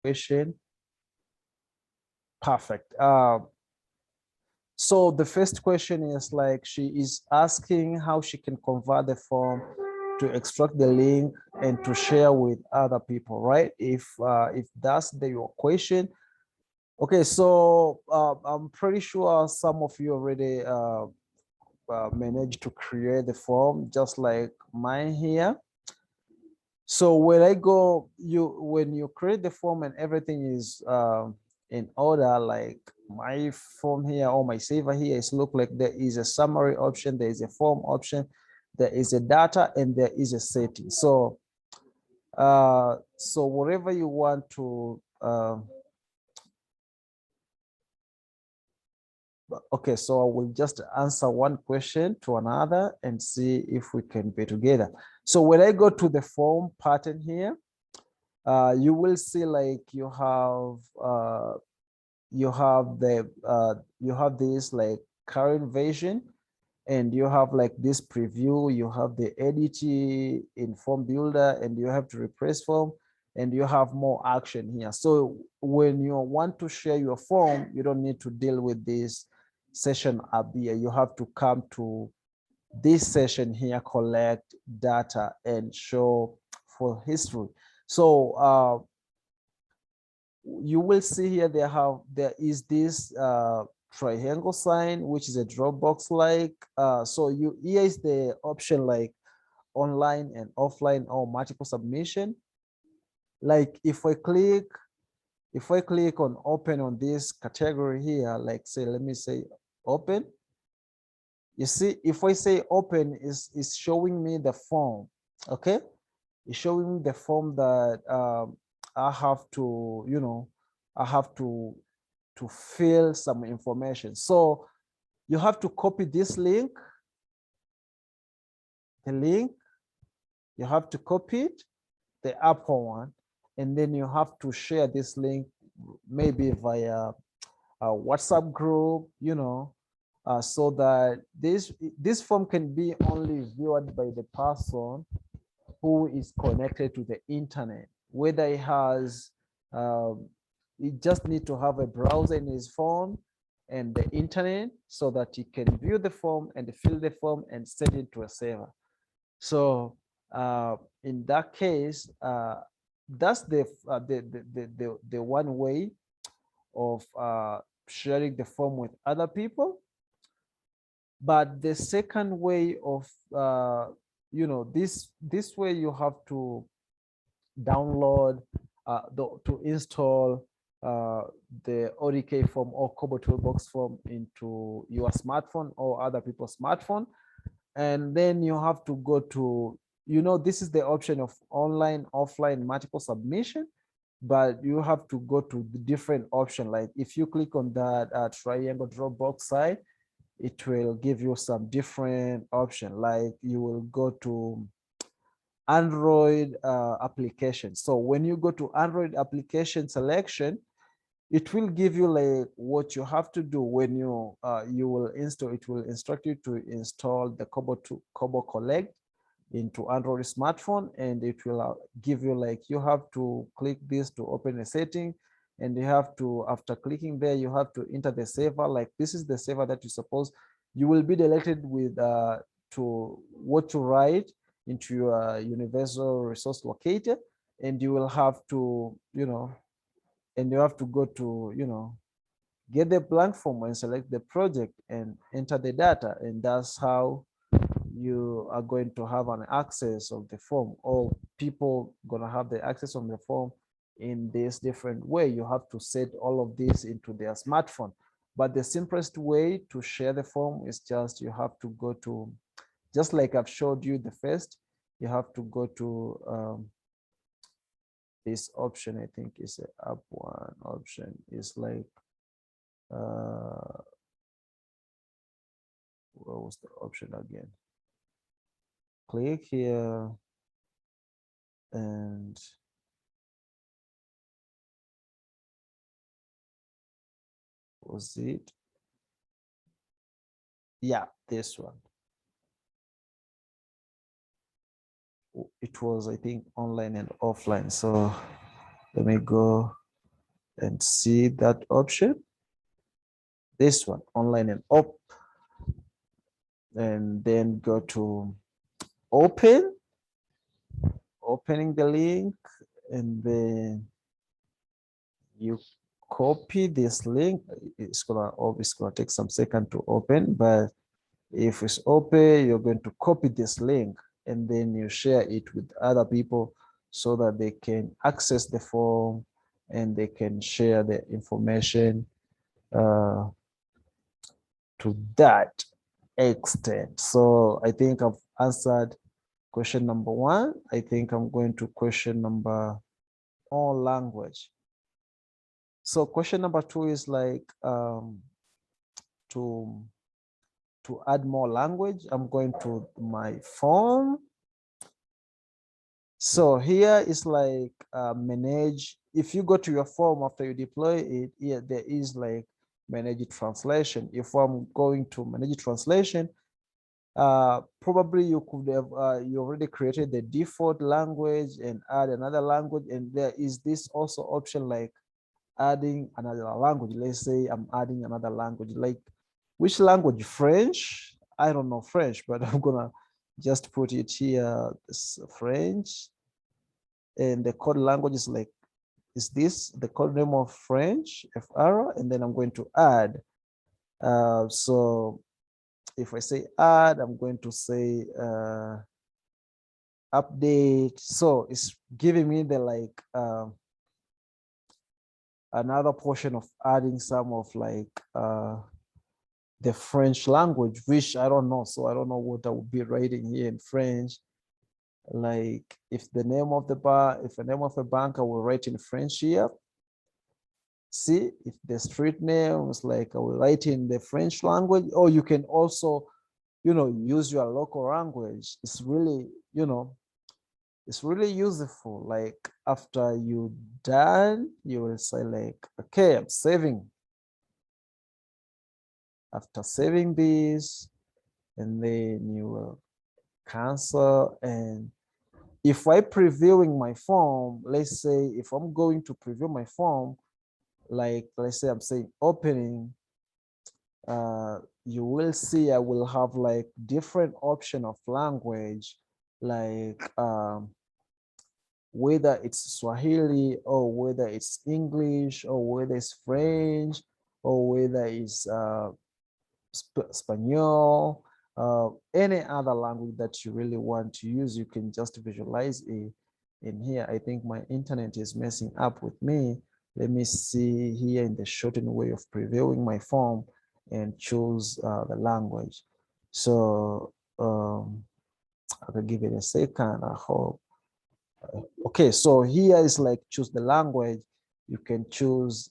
question. Perfect. So the first question is like, she is asking how she can convert the form to extract the link and to share with other people, right? If that's your question. Okay, so I'm pretty sure some of you already managed to create the form, just like mine here. So when I go, when you create the form and everything is in order, like my form here or my saver here is look like there is a summary option, there is a form option, there is a data, and there is a setting. So so whatever you want to okay, so I will just answer one question to another and see if we can be together. So when I go to the form pattern here, you will see like you have this like current version, and you have like this preview, you have the edit in form builder, and you have to replace form, and you have more action here. So when you want to share your form, you don't need to deal with this session up here. You have to come to this session here, collect data and show for history. So you will see here there is this triangle sign, which is a Dropbox like. So here is the option like online and offline or multiple submission. Like if I click on open on this category here, like say, let me say open. You see, if I say open, is showing me the form. Okay, it's showing me the form that I have to, I have to fill some information. So you have to copy this link, you have to copy it, the upper one, and then you have to share this link maybe via a WhatsApp group, so that this form can be only viewed by the person who is connected to the internet, whether he has he just need to have a browser in his phone and the internet, so that he can view the form and fill the form and send it to a server. So in that case, that's the one way of sharing the form with other people. But the second way of this way, you have to download to install the ODK form or Kobotoolbox form into your smartphone or other people's smartphone. And then you have to go to, this is the option of online, offline, multiple submission, but you have to go to the different option. Like if you click on that triangle Dropbox side, it will give you some different option. Like you will go to Android application. So when you go to Android application selection, it will give you like what you have to do when you will install. It will instruct you to install the Kobo Collect into Android smartphone, and it will give you like, you have to click this to open a setting, and you have to, after clicking there, you have to enter the server. Like this is the server that you will be directed with to what to write into your universal resource locator, and you will have to, and you have to go to, get the blank form and select the project and enter the data. And that's how you are going to have an access of the form, or people gonna have the access on the form in this different way. You have to set all of this into their smartphone. But the simplest way to share the form is just, you have to go to, just like I've showed you the first, you have to go to this option. I think is a up one option, is like what was the option again? Click here and was it? Yeah, this one. It was, I think, online and offline. So let me go and see that option. This one, online and up, and then go to opening the link, and then you copy this link. It's gonna take some second to open, but if it's open, you're going to copy this link and then you share it with other people so that they can access the form and they can share the information to that extent. So I think I've answered question number 1. I think I'm going to question number on language. So question number 2 is like to add more language. I'm going to my form. So here is like manage. If you go to your form after you deploy it, here there is like manage translation. If I'm going to manage translation, probably you could have you already created the default language and add another language, and there is this also option like adding another language. Let's say I'm adding another language, like which language? French. I don't know French, but I'm gonna just put it here, French, and the code language is like, is this the code name of French, FR, and then I'm going to add. So if I say add, I'm going to say update. So it's giving me the like another portion of adding some of like the French language, which I don't know. So I don't know what I would be writing here in French. Like if the name of the bar, if the name of a bank, I will write in French here. See, if the street name is like, I will write in the French language, or you can also, you know, use your local language. It's really, you know, it's really useful. Like after you done, you will say like, okay, I'm saving. After saving this, and then you will cancel. And if I previewing my form, let's say if I'm going to preview my form, like let's say I'm saying opening, you will see I will have like different option of language, like whether it's Swahili or whether it's English or whether it's French or whether it's Spanish, any other language that you really want to use, you can just visualize it in here. I think my internet is messing up with me. Let me see here in the shortened way of previewing my form and choose the language. So I will give it a second, I hope. Okay, so here is like choose the language. You can choose.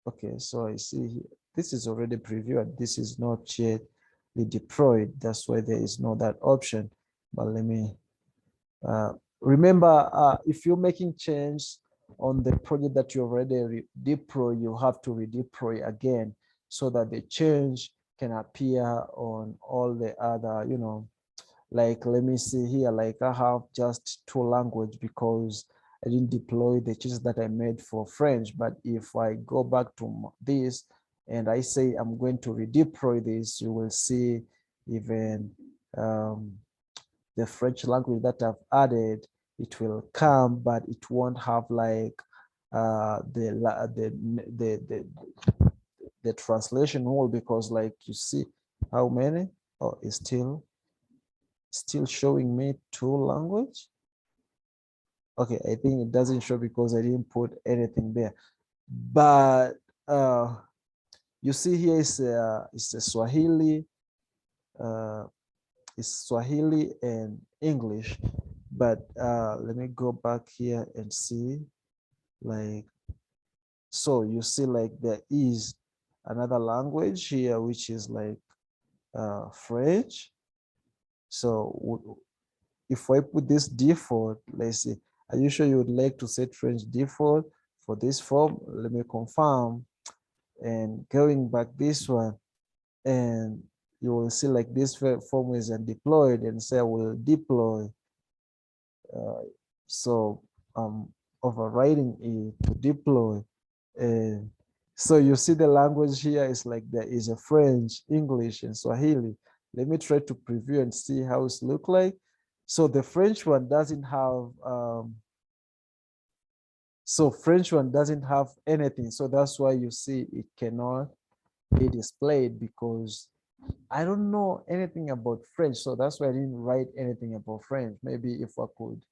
Okay, so I see this is already previewed. This is not yet deployed. That's why there is no that option. But let me remember, if you're making change on the project that you already deploy, you have to redeploy again so that the change can appear on all the other, you know, like let me see here, like I have just 2 language because I didn't deploy the changes that I made for French. But if I go back to this and I say I'm going to redeploy this, you will see even the French language that I've added, it will come, but it won't have like the translation rule, because like you see how many, oh, it's still showing me 2 language. Okay, I think it doesn't show because I didn't put anything there. But you see here is a Swahili, it's Swahili and English. But let me go back here and see, like, so you see like there is another language here which is like French. So if I put this default, let's see, are you sure you would like to set French default for this form? Let me confirm, and going back this one, and you will see like this form is deployed, and say I will deploy. So overriding it to deploy, And so you see the language here is like there is a French, English, and Swahili. Let me try to preview and see how it look like. So the French one doesn't have, French one doesn't have anything. So that's why you see it cannot be displayed, because I don't know anything about French. So that's why I didn't write anything about French. Maybe if I could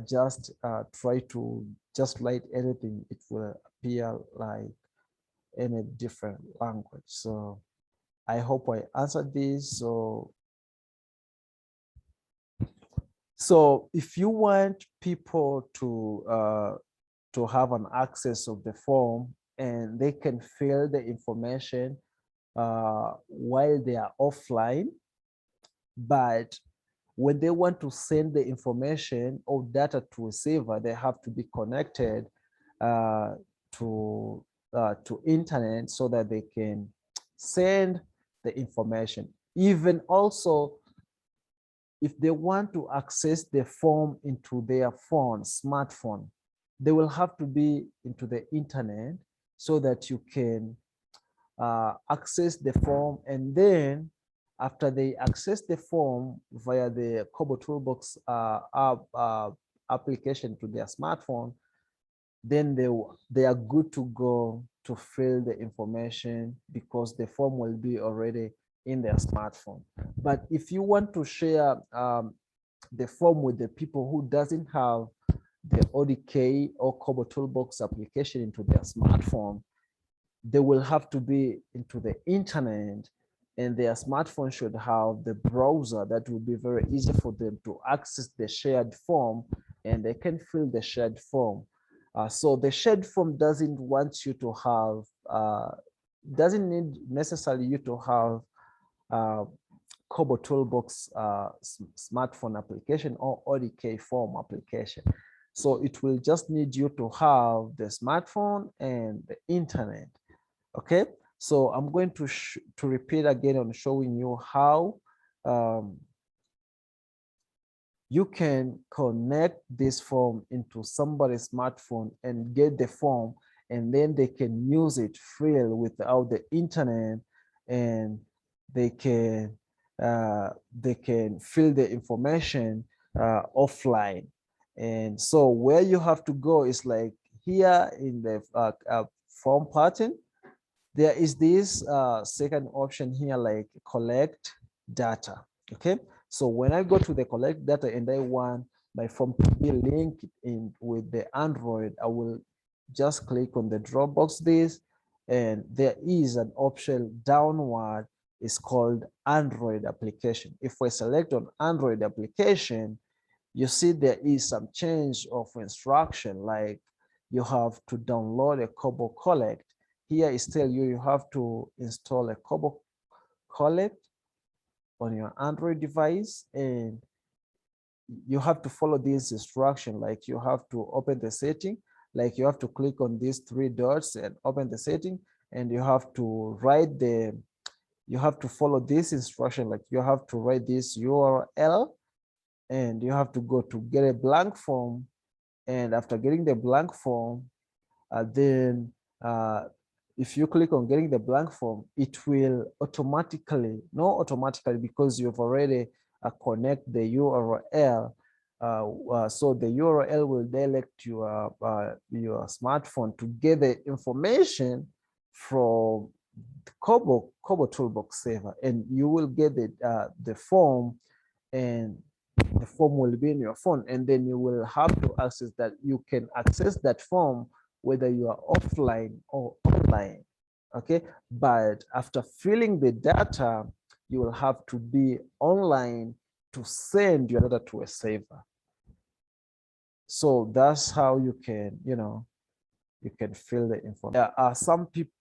just try to just write anything, it will appear like in a different language. So I hope I answered this. So if you want people to have an access of the form and they can fill the information while they are offline, but when they want to send the information or data to a server, they have to be connected uh, to internet so that they can send the information. Even also, if they want to access the form into their phone, smartphone, they will have to be into the internet so that you can access the form. And then after they access the form via the Kobotoolbox application to their smartphone, then they are good to go to fill the information, because the form will be already in their smartphone. But if you want to share the form with the people who doesn't have the ODK or Kobotoolbox application into their smartphone, they will have to be into the internet, and their smartphone should have the browser that will be very easy for them to access the shared form, and they can fill the shared form. So the shared form doesn't want you to have, doesn't need necessarily you to have Kobotoolbox smartphone application or ODK form application. So it will just need you to have the smartphone and the internet. Okay, so I'm going to repeat again on showing you how you can connect this form into somebody's smartphone and get the form, and then they can use it free without the internet, and they can fill the information offline. And so where you have to go is like here in the form pattern, there is this second option here, like collect data. Okay, so when I go to the collect data and I want my form to be linked in with the Android, I will just click on the Dropbox this, and there is an option downward. It's called Android application. If we select on Android application, you see there is some change of instruction, like you have to download a Kobo Collect. Here is tell you have to install a Kobo Collect on your Android device, and you have to follow this instruction. Like you have to open the setting, like you have to click on these three dots and open the setting, and you have to write you have to follow this instruction. Like you have to write this URL, and you have to go to get a blank form. And after getting the blank form, then if you click on getting the blank form, it will automatically, not automatically, because you've already connect the URL. So the URL will direct your smartphone to get the information from the Kobotoolbox server, and you will get the form, and the form will be in your phone, and then you will have to access that. You can access that form whether you are offline or online. Okay, but after filling the data, you will have to be online to send your data to a server. So that's how you can, you can fill the information. There are some people,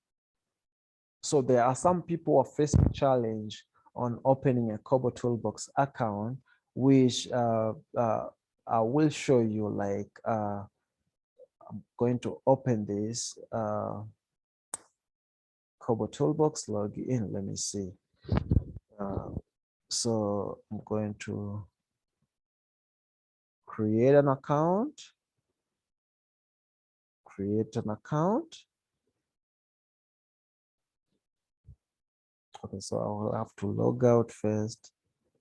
so there are some people who are facing challenge on opening a Kobotoolbox account, which I will show you. Like I'm going to open this Kobotoolbox login. Let me see. So I'm going to create an account. create an account. Okay, so I will have to log out first.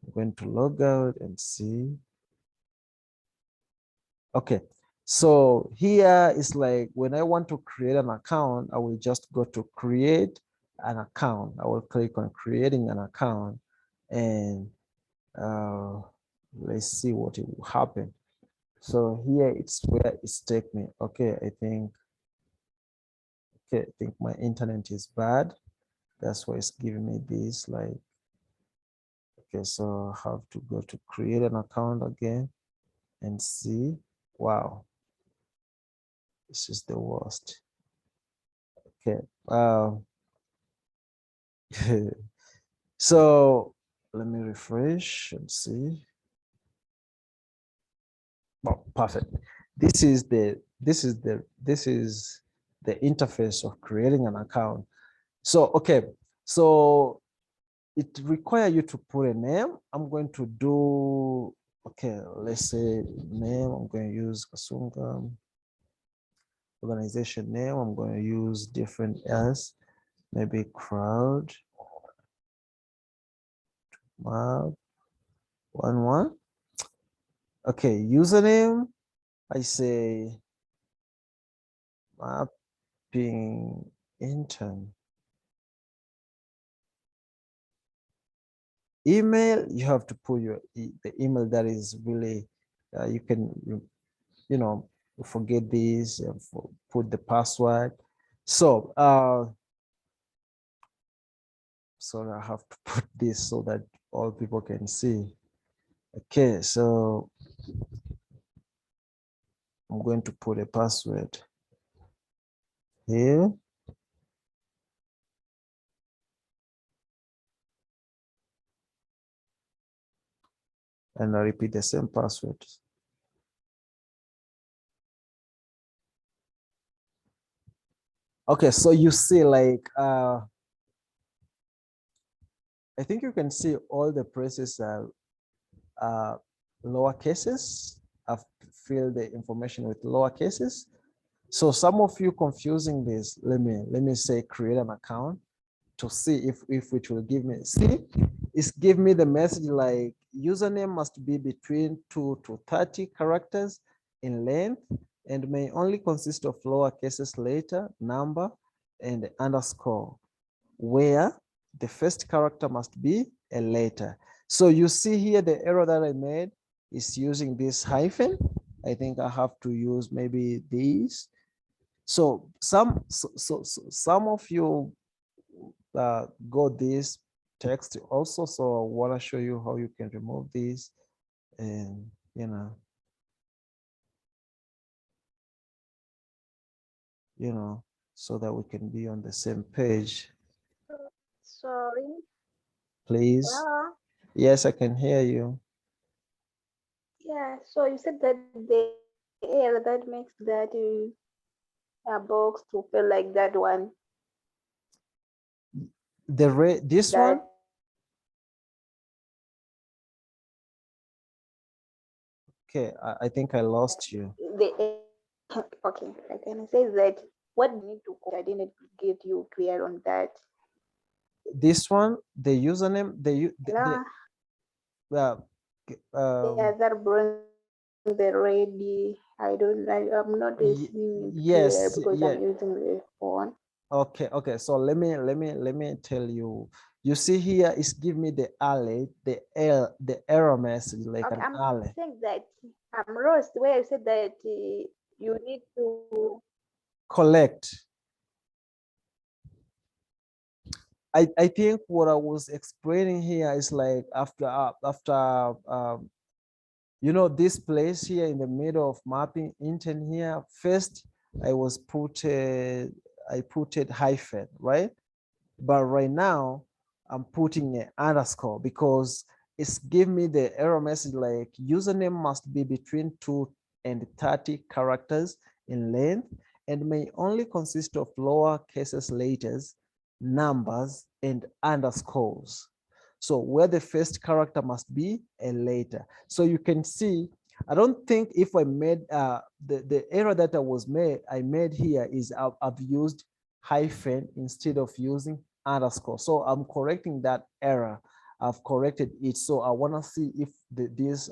I'm going to log out and see. Okay, so here is like when I want to create an account, I will just go to create an account. I will click on creating an account, and let's see what it will happen. So here it's where it's take me. Okay, I think my internet is bad. That's why it's giving me this like, okay, so I have to go to create an account again and see. Wow, this is the worst. Okay, so let me refresh and see. Oh, perfect. This is the interface of creating an account. So okay, so it requires you to put a name. I'm going to do, okay, let's say name. I'm going to use Kasunga. Organization name, I'm going to use different else, maybe crowd map 11. Okay, username, I say mapping intern. Email, you have to put the email that is really, you can, you know, forget this, put the password. So, sorry, I have to put this so that all people can see. Okay, so I'm going to put a password here. And I repeat the same password. Okay, so you see like, I think you can see all the places are lower cases. I've filled the information with lower cases. So some of you confusing this, let me say create an account to see if it will give me, see, it's give me the message like username must be between 2 to 30 characters in length and may only consist of lower cases letter, number, and underscore, where the first character must be a letter. So you see here the error that I made is using this hyphen. I think I have to use maybe these. So some of you got this text also. So I want to show you how you can remove this, and so that we can be on the same page. Sorry. Please. Yes, I can hear you. Yeah, so you said that the air that makes that box to feel like that one. This one? Okay, I think I lost you. Okay, I can say that what you need to I didn't get you clear on that. This one, the username, Yeah, that brings the ready. I'm not seeing it clear yes, because yeah. I'm using the phone. Okay, so let me tell you. You see here, it's give me the alert, the error message like an I'm alert. saying that I'm lost where you said that you need to Collect. I think what I was explaining here is like after this place here in the middle of mapping intern here. First, I put it hyphen, right? But right now I'm putting an underscore because it's give me the error message like username must be between 2 and 30 characters in length and may only consist of lower cases letters, numbers, and underscores. So where the first character must be a letter. So you can see I don't think if I made the error that I made here is I've used hyphen instead of using underscore. So I'm correcting that error. I've corrected it. So I want to see if this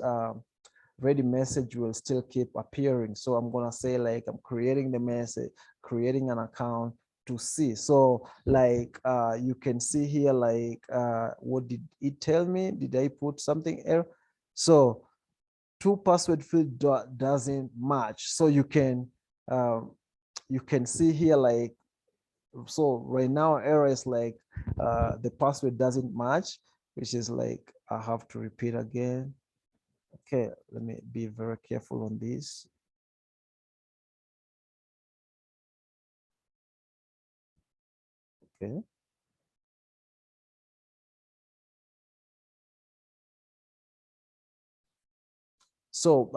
ready message will still keep appearing. So I'm gonna say like I'm creating the message, creating an account to see. So like you can see here, like what did it tell me? Did I put something error? So two password field doesn't match. So you can see here, like, so right now error is like the password doesn't match, which is like I have to repeat again. Okay, let me be very careful on this. Okay. So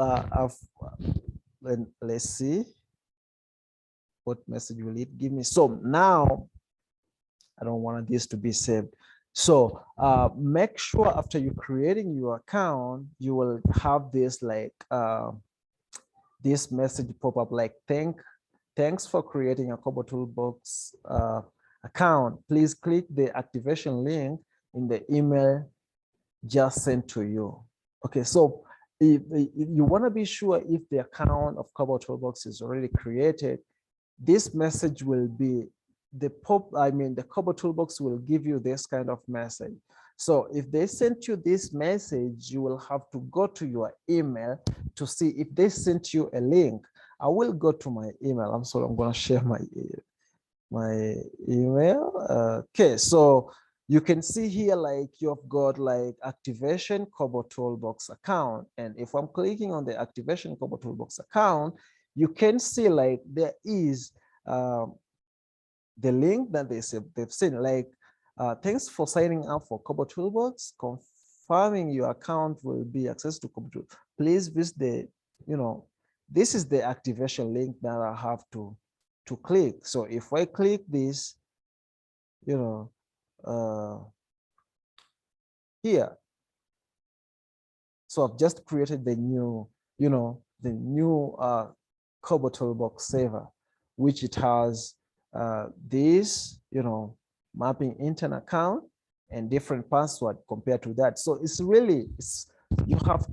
let's see what message will it give me. So now I don't want this to be saved. So make sure after you creating your account, you will have this like this message pop up like thanks for creating a Kobotoolbox account. Please click the activation link in the email just sent to you. Okay, so if you want to be sure if the account of Kobotoolbox is already created, this message will be the Kobotoolbox will give you this kind of message. So if they sent you this message, you will have to go to your email to see if they sent you a link. I will go to my email. I'm sorry, I'm going to share my email. Okay, so you can see here like you've got like activation Kobotoolbox account. And if I'm clicking on the activation Kobotoolbox account, you can see like there is the link that they've seen like thanks for signing up for Kobotoolbox. Confirming your account will be access to Kobotoolbox. Please visit the, this is the activation link that I have to click. So if I click this, here, so I've just created the new, Kobotoolbox server, which it has this, mapping internet account and different password compared to that. So it's really, you have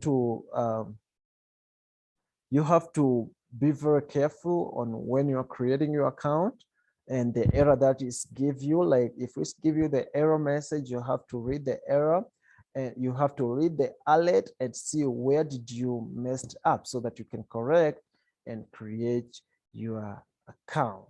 to be very careful on when you're creating your account and the error that is give you. Like if we give you the error message, you have to read the error and you have to read the alert and see where did you messed up so that you can correct and create your account.